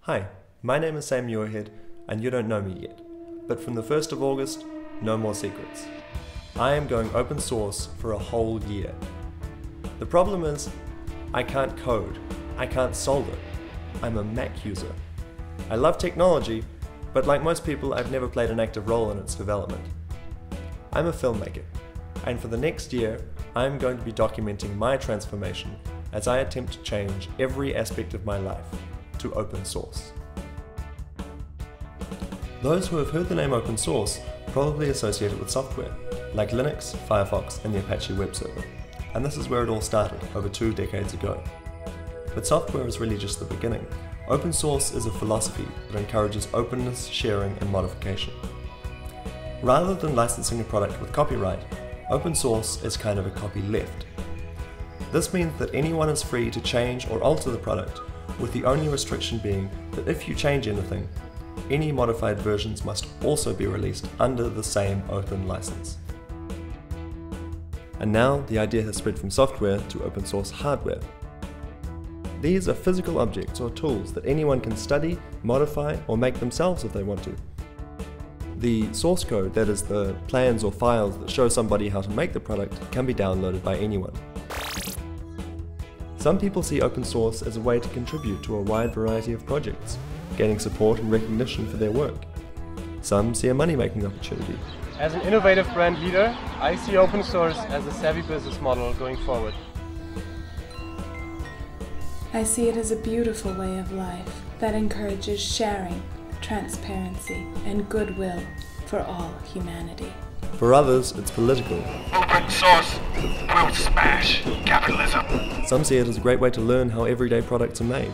Hi, my name is Sam Muirhead, and you don't know me yet, but from the 1st of August, no more secrets. I am going open source for a whole year. The problem is, I can't code, I can't solve it. I'm a Mac user. I love technology, but like most people, I've never played an active role in its development. I'm a filmmaker, and for the next year, I'm going to be documenting my transformation as I attempt to change every aspect of my life to open source. Those who have heard the name open source probably associate it with software, like Linux, Firefox, and the Apache web server. And this is where it all started, over 2 decades ago. But software is really just the beginning. Open source is a philosophy that encourages openness, sharing, and modification. Rather than licensing a product with copyright, open source is kind of a copyleft. This means that anyone is free to change or alter the product, with the only restriction being that if you change anything, any modified versions must also be released under the same open license. And now the idea has spread from software to open source hardware. These are physical objects or tools that anyone can study, modify, or make themselves if they want to. The source code, that is the plans or files that show somebody how to make the product, can be downloaded by anyone. Some people see open source as a way to contribute to a wide variety of projects, gaining support and recognition for their work. Some see a money-making opportunity. As an innovative brand leader, I see open source as a savvy business model going forward. I see it as a beautiful way of life that encourages sharing, transparency, and goodwill for all humanity. For others, it's political. Open source will smash capitalism. Some see it as a great way to learn how everyday products are made.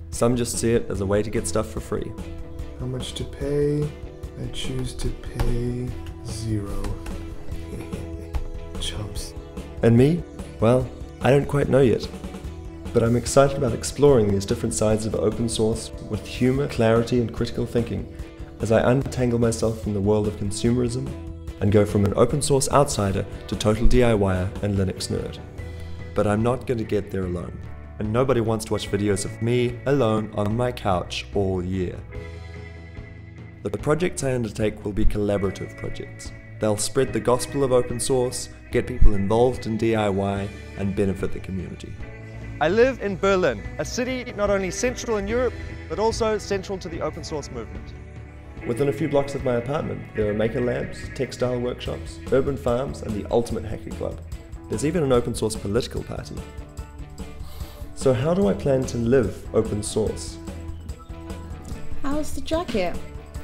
Some just see it as a way to get stuff for free. How much to pay? I choose to pay 0. Chumps. And me? Well, I don't quite know yet. But I'm excited about exploring these different sides of open source with humor, clarity, and critical thinking as I untangle myself from the world of consumerism and go from an open source outsider to total DIYer and Linux nerd. But I'm not going to get there alone, and nobody wants to watch videos of me alone on my couch all year. The projects I undertake will be collaborative projects. They'll spread the gospel of open source, get people involved in DIY, and benefit the community. I live in Berlin, a city not only central in Europe, but also central to the open source movement. Within a few blocks of my apartment, there are maker labs, textile workshops, urban farms, and the ultimate hacker club. There's even an open source political party. So how do I plan to live open source? How's the jacket?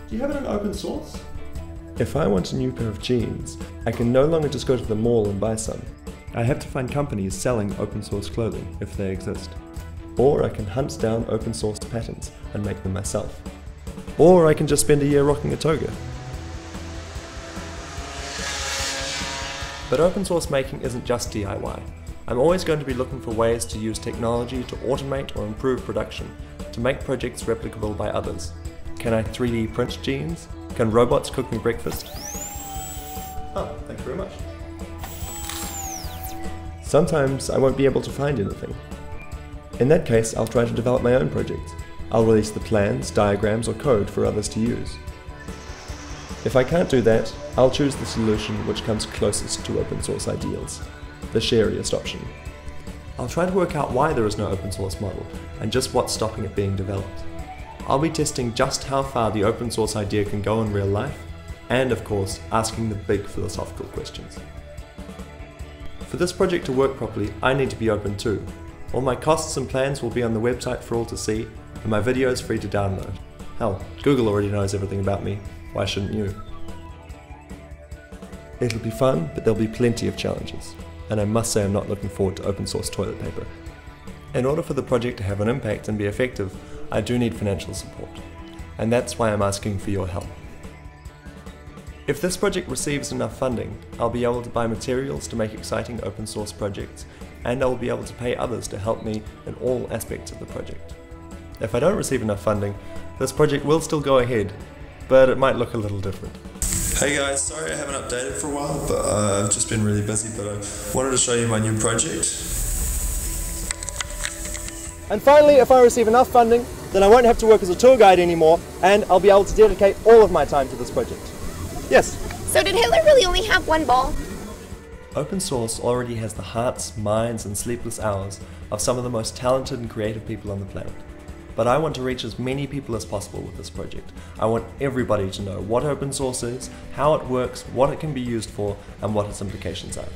Do you have it in open source? If I want a new pair of jeans, I can no longer just go to the mall and buy some. I have to find companies selling open source clothing, if they exist. Or I can hunt down open source patents and make them myself. Or I can just spend a year rocking a toga. But open source making isn't just DIY. I'm always going to be looking for ways to use technology to automate or improve production, to make projects replicable by others. Can I 3D print jeans? Can robots cook me breakfast? Oh, thank you very much. Sometimes I won't be able to find anything. In that case, I'll try to develop my own project. I'll release the plans, diagrams, or code for others to use. If I can't do that, I'll choose the solution which comes closest to open source ideals, the shariest option. I'll try to work out why there is no open source model, and just what's stopping it being developed. I'll be testing just how far the open source idea can go in real life, and of course, asking the big philosophical questions. For this project to work properly, I need to be open too. All my costs and plans will be on the website for all to see, and my videos free to download. Hell, Google already knows everything about me, why shouldn't you? It'll be fun, but there'll be plenty of challenges, and I must say I'm not looking forward to open source toilet paper. In order for the project to have an impact and be effective, I do need financial support, and that's why I'm asking for your help. If this project receives enough funding, I'll be able to buy materials to make exciting open source projects, and I will be able to pay others to help me in all aspects of the project. If I don't receive enough funding, this project will still go ahead, but it might look a little different. Hey guys, sorry I haven't updated for a while, but I've just been really busy, but I wanted to show you my new project. And finally, if I receive enough funding, then I won't have to work as a tour guide anymore, and I'll be able to dedicate all of my time to this project. Yes? So did Hitler really only have one ball? Open source already has the hearts, minds, and sleepless hours of some of the most talented and creative people on the planet. But I want to reach as many people as possible with this project. I want everybody to know what open source is, how it works, what it can be used for, and what its implications are.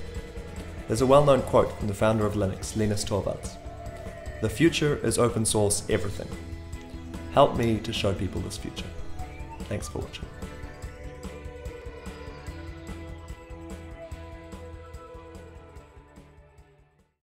There's a well-known quote from the founder of Linux, Linus Torvalds. "The future is open source everything." Help me to show people this future. Thanks for watching.